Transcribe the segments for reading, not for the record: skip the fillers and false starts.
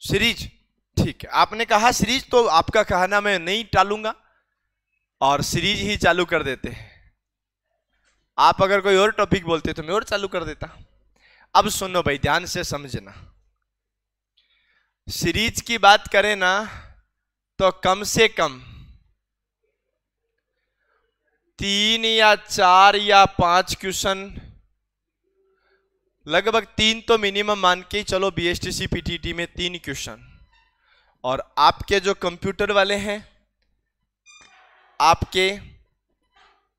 Series, ठीक है। आपने कहा सीरीज तो आपका कहना मैं नहीं टालूंगा और सीरीज ही चालू कर देते हैं। आप अगर कोई और टॉपिक बोलते तो मैं और चालू कर देता। अब सुनो भाई, ध्यान से समझना। सीरीज की बात करें ना तो कम से कम 3 या 4 या 5 क्वेश्चन, लगभग 3 तो मिनिमम मान के चलो बीएसटीसी पीटीटी में 3 क्वेश्चन। और आपके जो कंप्यूटर वाले हैं, आपके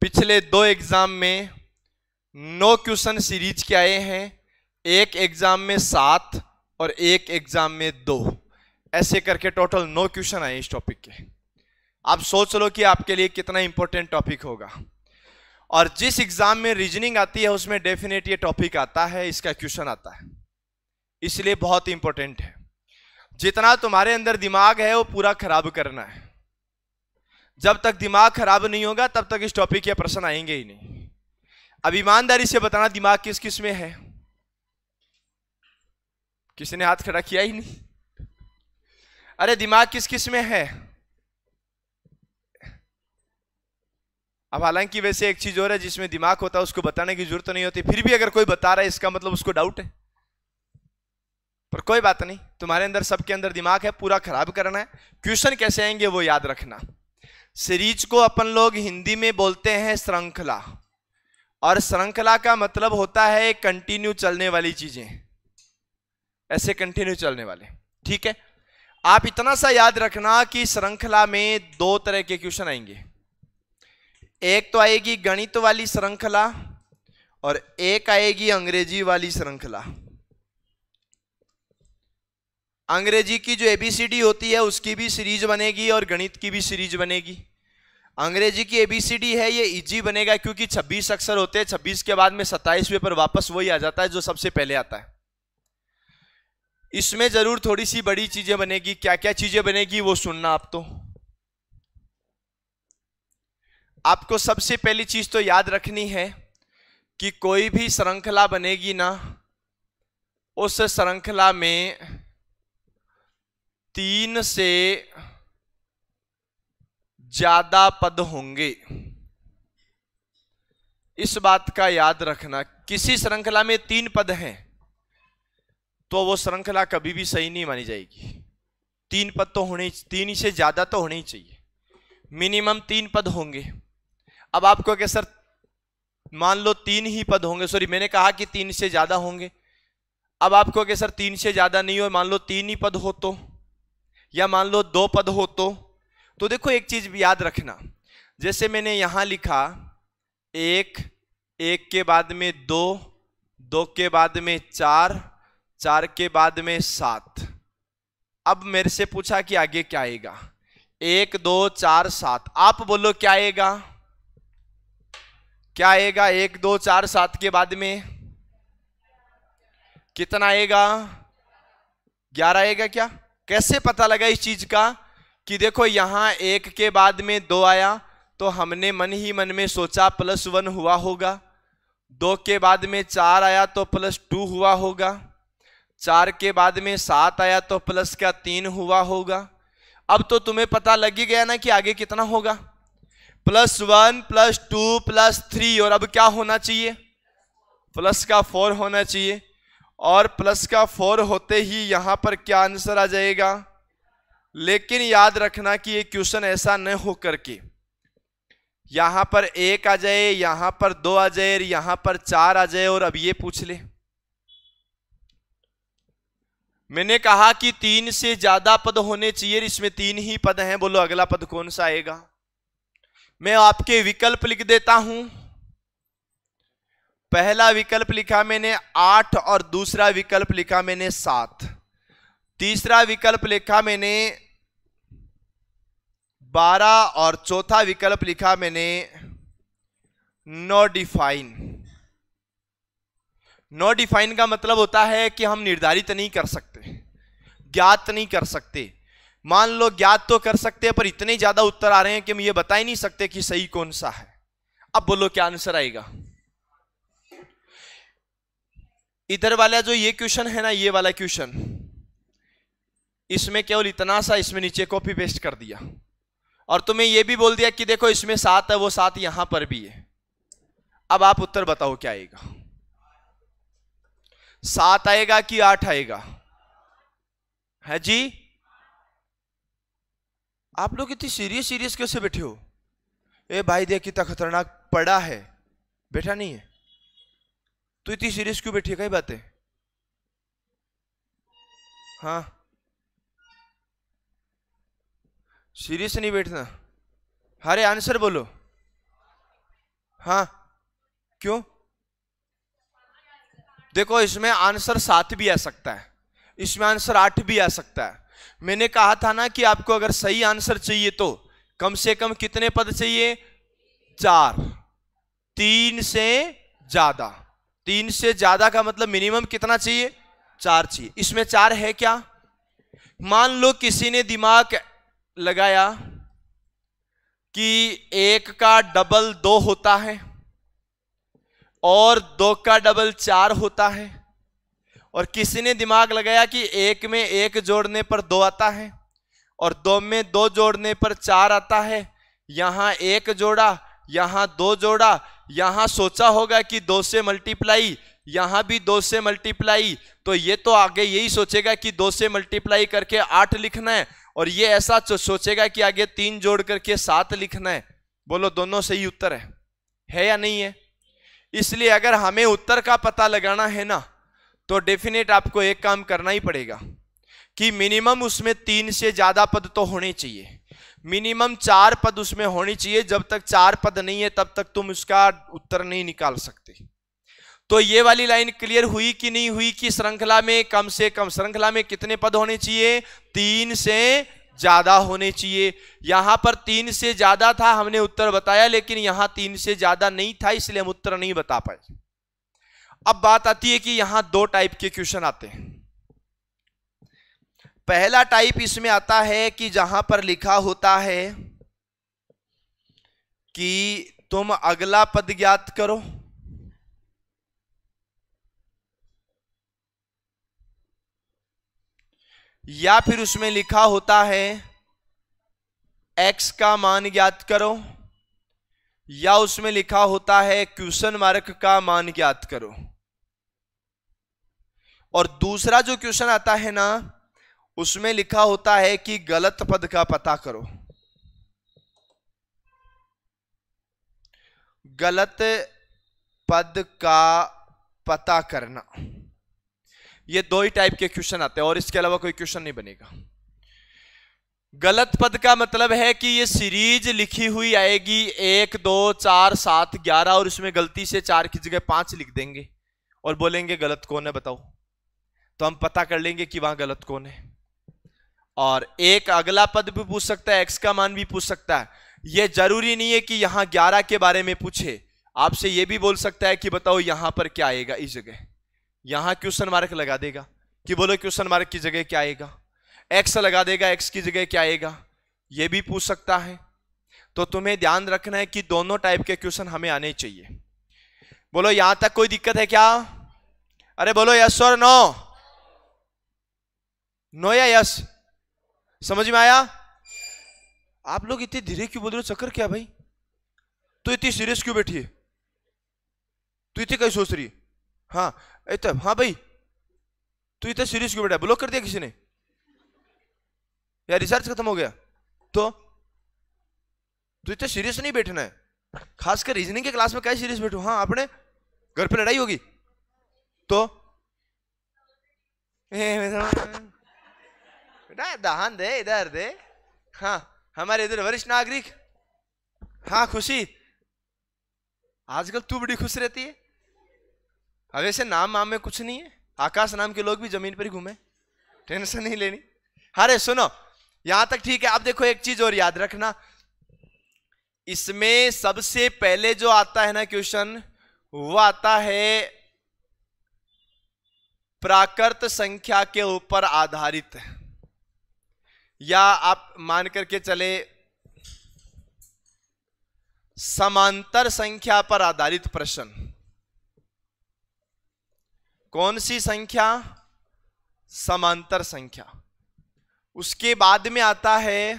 पिछले 2 एग्जाम में 9 क्वेश्चन सीरीज के आए हैं, एक एग्जाम में 7 और एक एग्जाम में 2, ऐसे करके टोटल 9 क्वेश्चन आए इस टॉपिक के। आप सोच लो कि आपके लिए कितना इंपॉर्टेंट टॉपिक होगा। और जिस एग्जाम में रीजनिंग आती है उसमें डेफिनेट ये टॉपिक आता है, इसका क्वेश्चन आता है, इसलिए बहुत इंपॉर्टेंट है। जितना तुम्हारे अंदर दिमाग है वो पूरा खराब करना है। जब तक दिमाग खराब नहीं होगा तब तक इस टॉपिक के प्रश्न आएंगे ही नहीं। अब ईमानदारी से बताना, दिमाग किस किस में है? किसी ने हाथ खड़ा किया ही नहीं। अरे दिमाग किस किस में है? अब हालांकि वैसे एक चीज और है, जिसमें दिमाग होता है उसको बताने की जरूरत नहीं होती, फिर भी अगर कोई बता रहा है इसका मतलब उसको डाउट है। पर कोई बात नहीं, तुम्हारे अंदर, सबके अंदर दिमाग है, पूरा खराब करना है। क्वेश्चन कैसे आएंगे वो याद रखना। सीरीज को अपन लोग हिंदी में बोलते हैं श्रृंखला, और श्रृंखला का मतलब होता है कंटिन्यू चलने वाली चीजें, ऐसे कंटिन्यू चलने वाले। ठीक है, आप इतना सा याद रखना कि श्रृंखला में 2 तरह के क्वेश्चन आएंगे। एक तो आएगी गणित वाली श्रृंखला और एक आएगी अंग्रेजी वाली श्रृंखला। अंग्रेजी की जो एबीसीडी होती है उसकी भी सीरीज बनेगी और गणित की भी सीरीज बनेगी। अंग्रेजी की एबीसीडी है ये इजी बनेगा क्योंकि 26 अक्षर होते हैं, 26 के बाद में 27वें पर वापस वही आ जाता है जो सबसे पहले आता है। इसमें जरूर थोड़ी सी बड़ी चीजें बनेगी। क्या क्या चीजें बनेगी वो सुनना आप। तो आपको सबसे पहली चीज तो याद रखनी है कि कोई भी श्रृंखला बनेगी ना, उस श्रृंखला में 3 से ज्यादा पद होंगे। इस बात का याद रखना, किसी श्रृंखला में 3 पद हैं तो वो श्रृंखला कभी भी सही नहीं मानी जाएगी। 3 पद तो होने, 3 से ज्यादा तो होने ही चाहिए, मिनिमम 3 पद होंगे। अब आपको क्या सर, मान लो 3 ही पद होंगे, सॉरी मैंने कहा कि 3 से ज्यादा होंगे। अब आपको क्या सर 3 से ज्यादा नहीं हो, मान लो 3 ही पद हो तो, या मान लो 2 पद हो तो देखो एक चीज भी याद रखना, जैसे मैंने यहां लिखा 1, 1 के बाद में 2, 2 के बाद में 4, 4 के बाद में 7। अब मेरे से पूछा कि आगे क्या आएगा, 1 2 4 7। आप बोलो क्या आएगा, क्या आएगा? 1 2 4 7 के बाद में कितना आएगा? 11 आएगा क्या? कैसे पता लगा इस चीज का कि देखो यहां 1 के बाद में 2 आया तो हमने मन ही मन में सोचा +1 हुआ होगा। 2 के बाद में 4 आया तो +2 हुआ होगा। 4 के बाद में 7 आया तो +3 हुआ होगा। अब तो तुम्हें पता लग ही गया ना कि आगे कितना होगा, +1 +2 +3, और अब क्या होना चाहिए? +4 होना चाहिए। और +4 होते ही यहां पर क्या आंसर आ जाएगा? लेकिन याद रखना कि ये क्वेश्चन ऐसा न हो करके यहां पर 1 आ जाए, यहां पर 2 आ जाए, यहां पर 4 आ जाए और अब ये पूछ ले। मैंने कहा कि 3 से ज्यादा पद होने चाहिए, इसमें 3 ही पद हैं। बोलो अगला पद कौन सा आएगा? मैं आपके विकल्प लिख देता हूं। पहला विकल्प लिखा मैंने 8 और दूसरा विकल्प लिखा मैंने 7। तीसरा विकल्प लिखा मैंने 12 और चौथा विकल्प लिखा मैंने नो डिफाइन। नो डिफाइन का मतलब होता है कि हम निर्धारित नहीं कर सकते, ज्ञात नहीं कर सकते। मान लो ज्ञात तो कर सकते हैं पर इतने ज्यादा उत्तर आ रहे हैं कि हम ये बता ही नहीं सकते कि सही कौन सा है। अब बोलो क्या आंसर आएगा? इधर वाला जो ये क्वेश्चन है ना, ये वाला क्वेश्चन, इसमें केवल इतना सा इसमें नीचे कॉपी पेस्ट कर दिया और तुम्हें यह भी बोल दिया कि देखो इसमें 7 है, वो 7 यहां पर भी है। अब आप उत्तर बताओ क्या आएगा, 7 आएगा कि 8 आएगा? है जी? आप लोग इतनी सीरियस सीरियस कैसे बैठे हो? ए भाई देख कितना खतरनाक पड़ा है, बैठा नहीं है तो इतनी सीरियस क्यों बैठी है? कई बात है। हाँ सीरियस नहीं बैठना। अरे आंसर बोलो। हाँ क्यों? देखो इसमें आंसर 7 भी आ सकता है, इसमें आंसर 8 भी आ सकता है। मैंने कहा था ना कि आपको अगर सही आंसर चाहिए तो कम से कम कितने पद चाहिए? 4। 3 से ज्यादा, 3 से ज्यादा का मतलब मिनिमम कितना चाहिए? 4 चाहिए। इसमें 4 है क्या? मान लो किसी ने दिमाग लगाया कि 1 का डबल 2 होता है और 2 का डबल 4 होता है, और किसी ने दिमाग लगाया कि 1 में 1 जोड़ने पर 2 आता है और 2 में 2 जोड़ने पर 4 आता है। यहां 1 जोड़ा, यहां 2 जोड़ा, यहां सोचा होगा कि 2 से मल्टीप्लाई, यहां भी 2 से मल्टीप्लाई, तो ये तो आगे यही सोचेगा कि 2 से मल्टीप्लाई करके 8 लिखना है, और ये ऐसा सोचेगा कि आगे 3 जोड़ करके 7 लिखना है। बोलो दोनों सही उत्तर है या नहीं है? इसलिए अगर हमें उत्तर का पता लगाना है ना तो डेफिनेट आपको एक काम करना ही पड़ेगा कि मिनिमम उसमें 3 से ज्यादा पद तो होने चाहिए, मिनिमम 4 पद उसमें होनी चाहिए। जब तक 4 पद नहीं है तब तक तुम उसका उत्तर नहीं निकाल सकते। तो ये वाली लाइन क्लियर हुई कि नहीं हुई कि श्रृंखला में कम से कम, श्रृंखला में कितने पद होने चाहिए? 3 से ज्यादा होने चाहिए। यहां पर 3 से ज्यादा था, हमने उत्तर बताया, लेकिन यहां 3 से ज्यादा नहीं था, इसलिए हम उत्तर नहीं बता पाए। अब बात आती है कि यहां 2 टाइप के क्वेश्चन आते हैं। पहला टाइप इसमें आता है कि जहां पर लिखा होता है कि तुम अगला पद ज्ञात करो, या फिर उसमें लिखा होता है x का मान ज्ञात करो, या उसमें लिखा होता है क्वेश्चन मार्क का मान ज्ञात करो। और दूसरा जो क्वेश्चन आता है ना उसमें लिखा होता है कि गलत पद का पता करो। गलत पद का पता करना, ये 2 ही टाइप के क्वेश्चन आते हैं और इसके अलावा कोई क्वेश्चन नहीं बनेगा। गलत पद का मतलब है कि ये सीरीज लिखी हुई आएगी 1 2 4 7 11 और इसमें गलती से 4 की जगह 5 लिख देंगे और बोलेंगे गलत कौन है बताओ, तो हम पता कर लेंगे कि वहां गलत कौन है। और एक अगला पद भी पूछ सकता है, x का मान भी पूछ सकता है। यह जरूरी नहीं है कि यहां 11 के बारे में पूछे, आपसे यह भी बोल सकता है कि बताओ यहां पर क्या आएगा इस जगह, यहां क्वेश्चन मार्क लगा देगा कि बोलो क्वेश्चन मार्क की जगह क्या आएगा, x लगा देगा x की जगह क्या आएगा, यह भी पूछ सकता है। तो तुम्हें ध्यान रखना है कि दोनों टाइप के क्वेश्चन हमें आने चाहिए। बोलो यहां तक कोई दिक्कत है क्या? अरे बोलो यस और नो, नो या यस? समझ में आया? आप लोग इतने धीरे क्यों बोल रहे हो? चक्कर क्या भाई? तो इतनी सीरियस क्यों बैठी है? तू इतने कहीं सोच रही है? हाँ हाँ भाई तू इतना सीरियस क्यों बैठा? ब्लॉक कर दिया किसी ने या रिसर्च खत्म हो गया? तो तू इतना सीरियस नहीं बैठना है, खासकर रीजनिंग के क्लास में क्या सीरियस बैठो? हाँ अपने घर पे लड़ाई होगी तो दहान दे इधर दे। हाँ हमारे इधर वरिष्ठ नागरिक, हाँ खुशी, आजकल तू बड़ी खुश रहती है। अब ऐसे नाम में कुछ नहीं है, आकाश नाम के लोग भी जमीन पर ही घूमे, टेंशन नहीं लेनी। अरे सुनो यहां तक ठीक है। अब देखो एक चीज और याद रखना, इसमें सबसे पहले जो आता है ना क्वेश्चन, वो आता है प्राकृत संख्या के ऊपर आधारित, या आप मान करके चले समांतर संख्या पर आधारित प्रश्न। कौन सी संख्या? समांतर संख्या। उसके बाद में आता है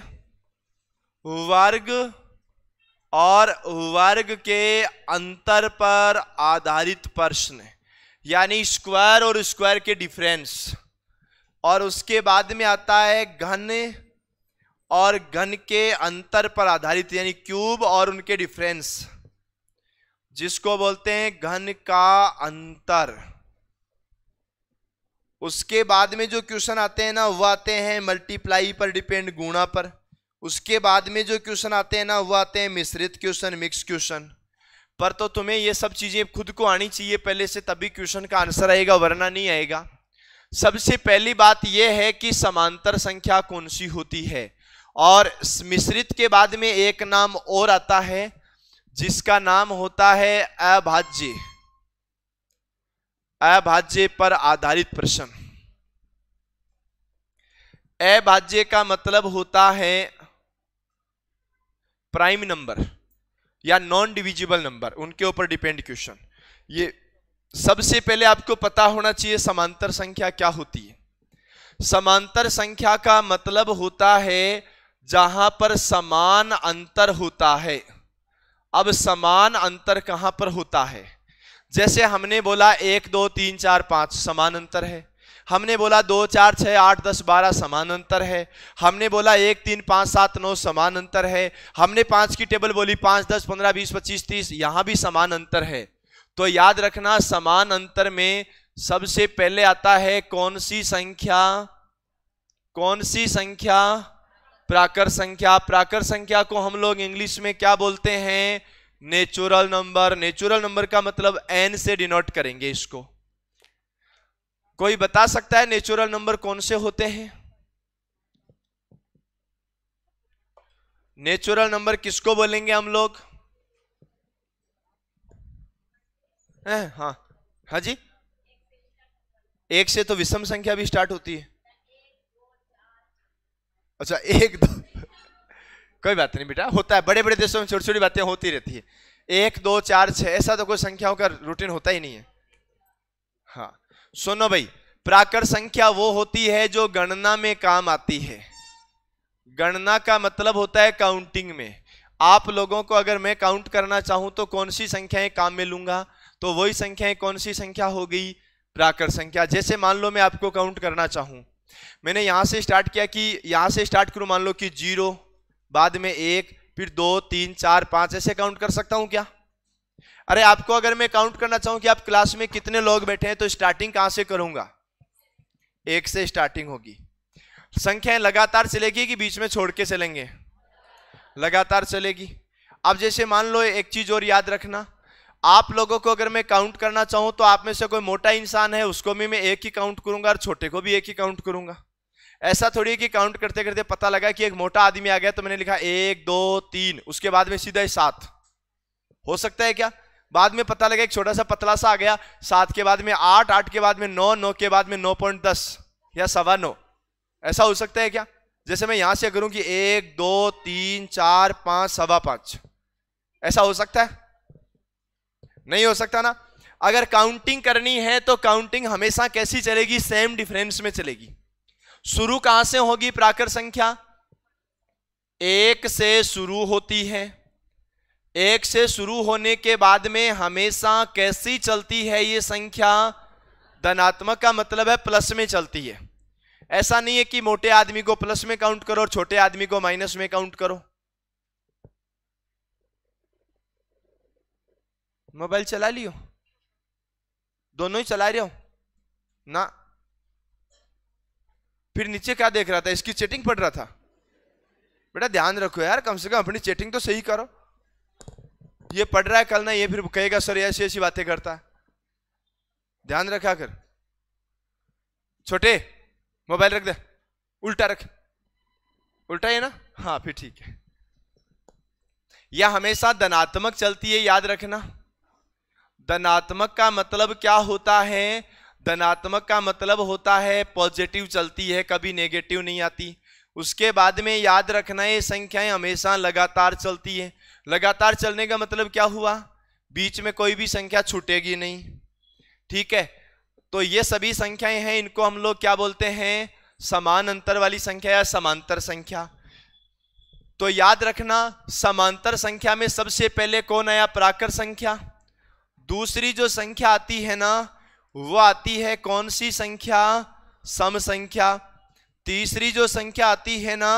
वर्ग और वर्ग के अंतर पर आधारित प्रश्न, यानी स्क्वायर और स्क्वायर के डिफरेंस। और उसके बाद में आता है घन और घन के अंतर पर आधारित, यानी क्यूब और उनके डिफरेंस, जिसको बोलते हैं घन का अंतर। उसके बाद में जो क्वेश्चन आते हैं ना वो आते हैं मल्टीप्लाई पर डिपेंड, गुणा पर। उसके बाद में जो क्वेश्चन आते हैं ना वो आते हैं मिश्रित क्वेश्चन, मिक्स क्वेश्चन पर। तो तुम्हें ये सब चीजें खुद को आनी चाहिए पहले से, तभी क्वेश्चन का आंसर आएगा, वरना नहीं आएगा। सबसे पहली बात यह है कि समांतर संख्या कौन सी होती है। और मिश्रित के बाद में एक नाम और आता है जिसका नाम होता है अभाज्य, अभाज्य पर आधारित प्रश्न। अभाज्य का मतलब होता है प्राइम नंबर या नॉन डिविजिबल नंबर, उनके ऊपर डिपेंड क्वेश्चन। ये सबसे पहले आपको पता होना चाहिए समांतर संख्या क्या होती है। समांतर संख्या का मतलब होता है जहां पर समान अंतर होता है। अब समान अंतर कहां पर होता है? जैसे हमने बोला 1 2 3 4 5 समान अंतर है, हमने बोला 2 4 6 8 10 12 समान अंतर है, हमने बोला 1 3 5 7 9 समान अंतर है, हमने 5 की टेबल बोली 5 10 15 20 25 30, यहां भी समान अंतर है। तो याद रखना समान अंतर में सबसे पहले आता है कौन सी संख्या? कौन सी संख्या? प्राकृत संख्या। प्राकृत संख्या को हम लोग इंग्लिश में क्या बोलते हैं? Natural number. नेचुरल नंबर का मतलब n से डिनोट करेंगे इसको। कोई बता सकता है नेचुरल नंबर कौन से होते हैं? नेचुरल नंबर किसको बोलेंगे हम लोग? हाँ हाँ जी, 1 से तो विषम संख्या भी स्टार्ट होती है। अच्छा 1 2 कोई बात नहीं बेटा, होता है, बड़े बड़े देशों में छोटी छोटी बातें होती रहती है। 1 2 4 6 ऐसा तो कोई संख्याओं का रूटीन होता ही नहीं है। हाँ सुनो भाई, प्राकृत संख्या वो होती है जो गणना में काम आती है। गणना का मतलब होता है काउंटिंग में। आप लोगों को अगर मैं काउंट करना चाहूं तो कौन सी संख्याएं काम में लूंगा? तो वही संख्याएं कौन सी संख्या हो गई? प्राकृत संख्या। जैसे मान लो मैं आपको काउंट करना चाहूं, मैंने यहां से स्टार्ट किया कि यहां से स्टार्ट करूं, मान लो कि 0, बाद में 1, फिर 2 3 4 5, ऐसे काउंट कर सकता हूं क्या? अरे आपको अगर मैं काउंट करना चाहूं कि आप क्लास में कितने लोग बैठे हैं, तो स्टार्टिंग कहां से करूंगा? 1 से स्टार्टिंग होगी। संख्याएं लगातार चलेगी कि बीच में छोड़ के चलेंगे? लगातार चलेगी। अब जैसे मान लो एक चीज और याद रखना, आप लोगों को अगर मैं काउंट करना चाहूं तो आप में से कोई मोटा इंसान है उसको भी मैं 1 ही काउंट करूंगा और छोटे को भी 1 ही काउंट करूंगा। ऐसा थोड़ी है कि काउंट करते करते पता लगा कि एक मोटा आदमी आ गया तो मैंने लिखा 1 2 3, उसके बाद में सीधा 7। हो सकता है क्या? बाद में पता लगा एक छोटा सा पतला सा आ गया, 7 के बाद में 8, 8 के बाद में 9, 9 के बाद में 9.10 या 9.25, ऐसा हो सकता है क्या? जैसे मैं यहां से करूं कि 1 2 3 4 5 5.25, ऐसा हो सकता है? नहीं हो सकता ना। अगर काउंटिंग करनी है तो काउंटिंग हमेशा कैसी चलेगी? सेम डिफरेंस में चलेगी। शुरू कहां से होगी प्राकृत संख्या? 1 से शुरू होती है। 1 से शुरू होने के बाद में हमेशा कैसी चलती है ये संख्या? धनात्मक का मतलब है प्लस में चलती है। ऐसा नहीं है कि मोटे आदमी को प्लस में काउंट करो और छोटे आदमी को माइनस में काउंट करो। मोबाइल चला लियो? दोनों ही चला रहे हो ना? फिर नीचे क्या देख रहा था? इसकी चैटिंग पढ़ रहा था? बेटा ध्यान रखो यार, कम से कम अपनी चैटिंग तो सही करो। ये पढ़ रहा है, कल ना ये फिर कहेगा सर ऐसी ऐसी बातें करता है। ध्यान रखा कर। छोटे मोबाइल रख दे, उल्टा रख। उल्टा है ना? हाँ फिर ठीक है। यह हमेशा धनात्मक चलती है, याद रखना। धनात्मक का मतलब क्या होता है? धनात्मक का मतलब होता है पॉजिटिव चलती है, कभी नेगेटिव नहीं आती। उसके बाद में याद रखना ये संख्याएं हमेशा लगातार चलती है। लगातार चलने का मतलब क्या हुआ? बीच में कोई भी संख्या छूटेगी नहीं। ठीक है, तो ये सभी संख्याएं हैं, इनको हम लोग क्या बोलते हैं? समान अंतर वाली संख्या या समांतर संख्या। तो याद रखना समांतर संख्या में सबसे पहले कौन आया? प्राकर संख्या। दूसरी जो संख्या आती है ना वो आती है कौन सी संख्या? सम संख्या। तीसरी जो संख्या आती है ना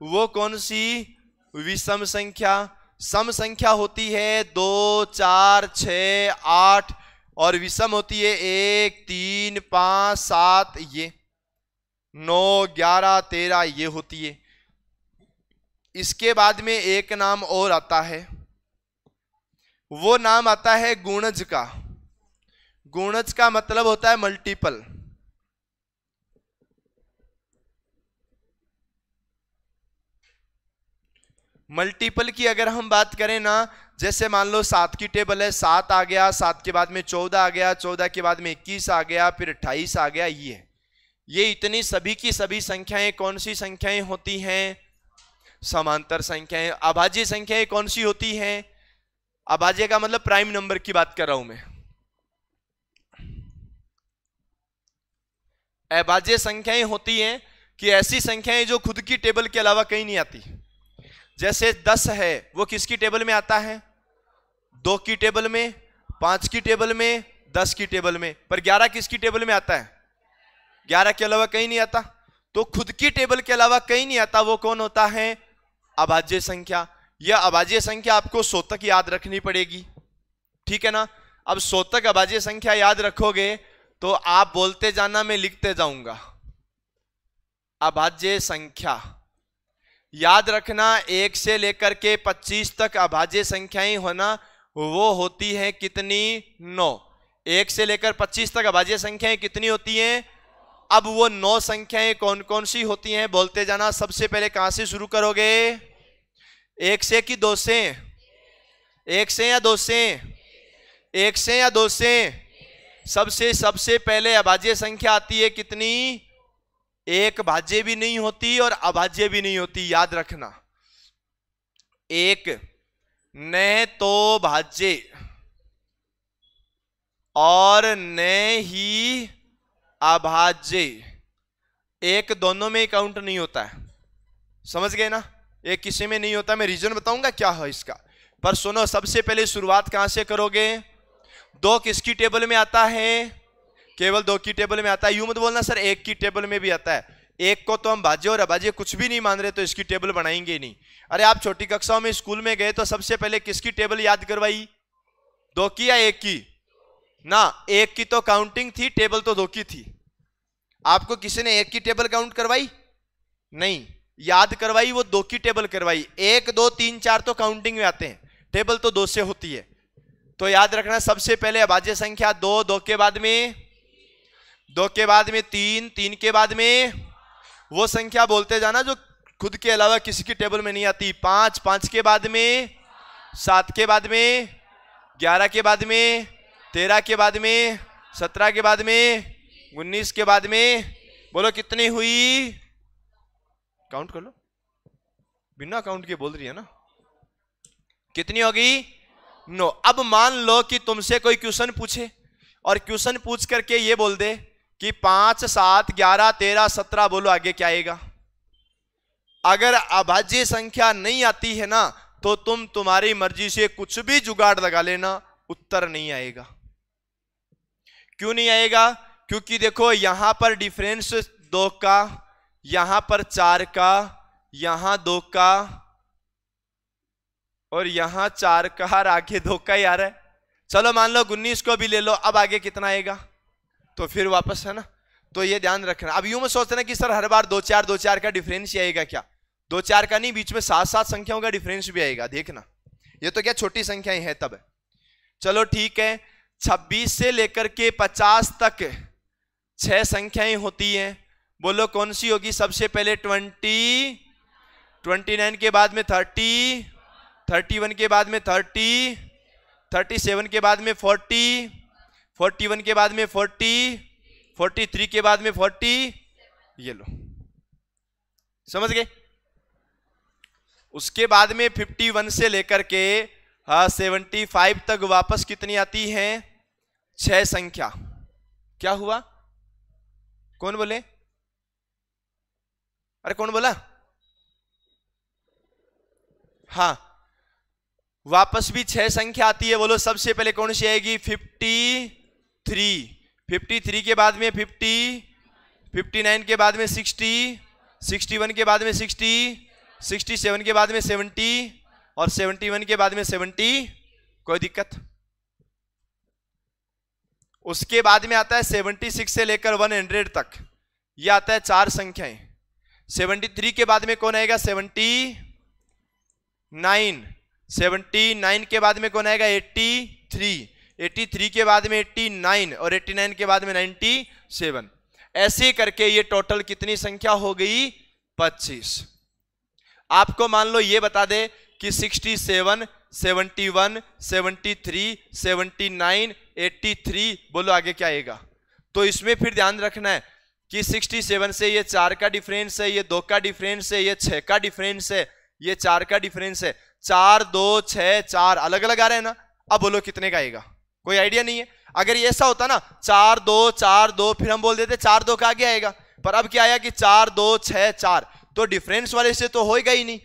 वो कौन सी? विषम संख्या। सम संख्या होती है 2, 4, 6, 8 और विषम होती है 1, 3, 5, 7, ये 9, 11, 13 ये होती है। इसके बाद में एक नाम और आता है, वो नाम आता है गुणज का। गुणज का मतलब होता है मल्टीपल। मल्टीपल की अगर हम बात करें ना, जैसे मान लो 7 की टेबल है, 7 आ गया, 7 के बाद में 14 आ गया, 14 के बाद में 21 आ गया, फिर 28 आ गया। ये इतनी सभी की सभी संख्याएं कौन सी संख्याएं होती हैं? समांतर संख्याएं। अभाज्य संख्याएं कौन सी होती हैं? अभाज्य का मतलब प्राइम नंबर की बात कर रहा हूं मैं। अभाज्य संख्याएं होती हैं कि ऐसी संख्याएं जो खुद की टेबल के अलावा कहीं नहीं आती। जैसे 10 है, वो किसकी टेबल में आता है? 2 की टेबल में, 5 की टेबल में, 10 की टेबल में। पर 11 किसकी टेबल में आता है? 11 के अलावा कहीं नहीं आता। तो खुद की टेबल के अलावा कहीं नहीं आता, वो कौन होता है? अभाज्य संख्या। यह अभाज्य संख्या आपको शोधक याद रखनी पड़ेगी, ठीक है ना। अब शोधक अभाज्य संख्या याद रखोगे तो आप बोलते जाना, मैं लिखते जाऊंगा। अभाज्य संख्या याद रखना, 1 से लेकर के 25 तक अभाज्य संख्याएं होना, वो होती है कितनी? 9। 1 से लेकर 25 तक अभाज्य संख्याएं कितनी होती हैं? अब वो 9 संख्याएं कौन कौन सी होती हैं? बोलते जाना। सबसे पहले कहां से शुरू करोगे? 1 से कि 2 से? 1 से या 2 से? 1 से या 2 से? सबसे पहले अभाज्य संख्या आती है कितनी? 1 भाज्य भी नहीं होती और अभाज्य भी नहीं होती, याद रखना। 1 न तो भाज्य और न ही अभाज्य, 1 दोनों में काउंट नहीं होता है, समझ गए ना। 1 किसी में नहीं होता। मैं रीजन बताऊंगा क्या है इसका, पर सुनो। सबसे पहले शुरुआत कहां से करोगे? 2 किसकी टेबल में आता है? केवल 2 की टेबल में आता है। यूं मत बोलना सर 1 की टेबल में भी आता है। 1 को तो हम भाज्य और अभाज्य कुछ भी नहीं मान रहे, तो इसकी टेबल बनाएंगे नहीं। अरे आप छोटी कक्षाओं में स्कूल में गए तो सबसे पहले किसकी टेबल याद करवाई? 2 की या 1 की? ना, 1 की तो काउंटिंग थी, टेबल तो 2 की थी। आपको किसी ने 1 की टेबल काउंट करवाई? नहीं, याद करवाई वो 2 की टेबल करवाई। 1, 2, 3, 4 तो काउंटिंग में आते हैं, टेबल तो 2 से होती है। तो याद रखना सबसे पहले अभाज्य संख्या 2, 2 के बाद में 2 के बाद में 3, 3 के बाद में वो संख्या बोलते जाना जो खुद के अलावा किसी की टेबल में नहीं आती। 5, 5 के बाद में 7 के बाद में 11 के बाद में 13 के बाद में 17 के बाद में 19 के बाद में, बोलो कितनी हुई? काउंट कर लो, बिना काउंट के बोल रही है ना। कितनी होगी? 9। अब मान लो कि तुमसे कोई क्वेश्चन पूछे और क्वेश्चन पूछ करके ये बोल दे कि 5, 7, 11, 13, 17, बोलो आगे क्या आएगा? अगर अभाज्य संख्या नहीं आती है ना तो तुम तुम्हारी मर्जी से कुछ भी जुगाड़ लगा लेना, उत्तर नहीं आएगा। क्यों नहीं आएगा? क्योंकि देखो यहां पर डिफरेंस 2 का, यहां पर 4 का, यहां 2 का और यहां 4 का, और आगे 2 का ही आ रहा है। चलो मान लो 19 को भी ले लो, अब आगे कितना आएगा? तो फिर वापस है ना। तो ये ध्यान रखना। अब यूं में सोचना कि सर हर बार 2, 4, 2, 4 का डिफरेंस ही आएगा क्या? 2, 4 का नहीं, बीच में 7, 7 संख्याओं का डिफरेंस भी आएगा, देखना। ये तो क्या छोटी संख्याएं हैं तब। चलो ठीक है, 26 से लेकर के 50 तक 6 संख्याएं होती हैं, बोलो कौन सी होगी? सबसे पहले 20, 29 के बाद में 30, 31 के बाद में 30, 37 के बाद में 40, 41 के बाद में 40, 43 के बाद में 40, ये लो, समझ गए। उसके बाद में 51 से लेकर के 75 तक वापस कितनी आती है? 6 संख्या। क्या हुआ? कौन बोले? अरे कौन बोला? हाँ, वापस भी 6 संख्या आती है, बोलो सबसे पहले कौन सी आएगी? 53। 53 के बाद में 50, 59 के बाद में 60, 61 के बाद में 60, 67 के बाद में 70 और 71 के बाद में 70। कोई दिक्कत? उसके बाद में आता है 76 से लेकर 100 तक, यह आता है 4 संख्याएं। 73 के बाद में कौन आएगा? 79। 79 के बाद में कौन आएगा? 83। 83 के बाद में 89 और 89 के बाद में 97। ऐसे करके ये टोटल कितनी संख्या हो गई? 25। आपको मान लो ये बता दे कि 67, 71, 73, 79, 83, बोलो आगे क्या आएगा? तो इसमें फिर ध्यान रखना है कि 67 से ये 4 का डिफरेंस है, ये 2 का डिफरेंस है, ये 6 का डिफरेंस है, ये 4 का डिफरेंस है। 4, 2, 6, 4 अलग अलग आ रहे हैं ना। अब बोलो कितने का आएगा? कोई आइडिया नहीं है। अगर ये ऐसा होता ना 4, 2, 4, 2, फिर हम बोल देते 4, 2 का आगे आएगा, पर अब क्या आया कि 4, 2, 6, 4, तो डिफरेंस वाले से तो होएगा ही नहीं।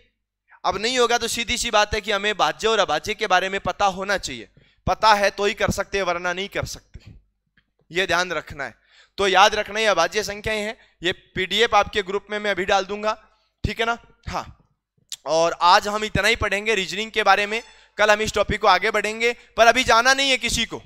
अब नहीं होगा तो सीधी सी बात है कि हमें भाज्य और अभाज्य के बारे में पता होना चाहिए। पता है तो ही कर सकते हैं, वरना नहीं कर सकते। ये ध्यान रखना है। तो याद रखना ये अभाज्य संख्याएं हैं। ये पीडीएफ आपके ग्रुप में मैं अभी डाल दूंगा, ठीक है ना? हाँ, और आज हम इतना ही पढ़ेंगे रीजनिंग के बारे में। कल हम इस टॉपिक को आगे बढ़ेंगे, पर अभी जाना नहीं है किसी को।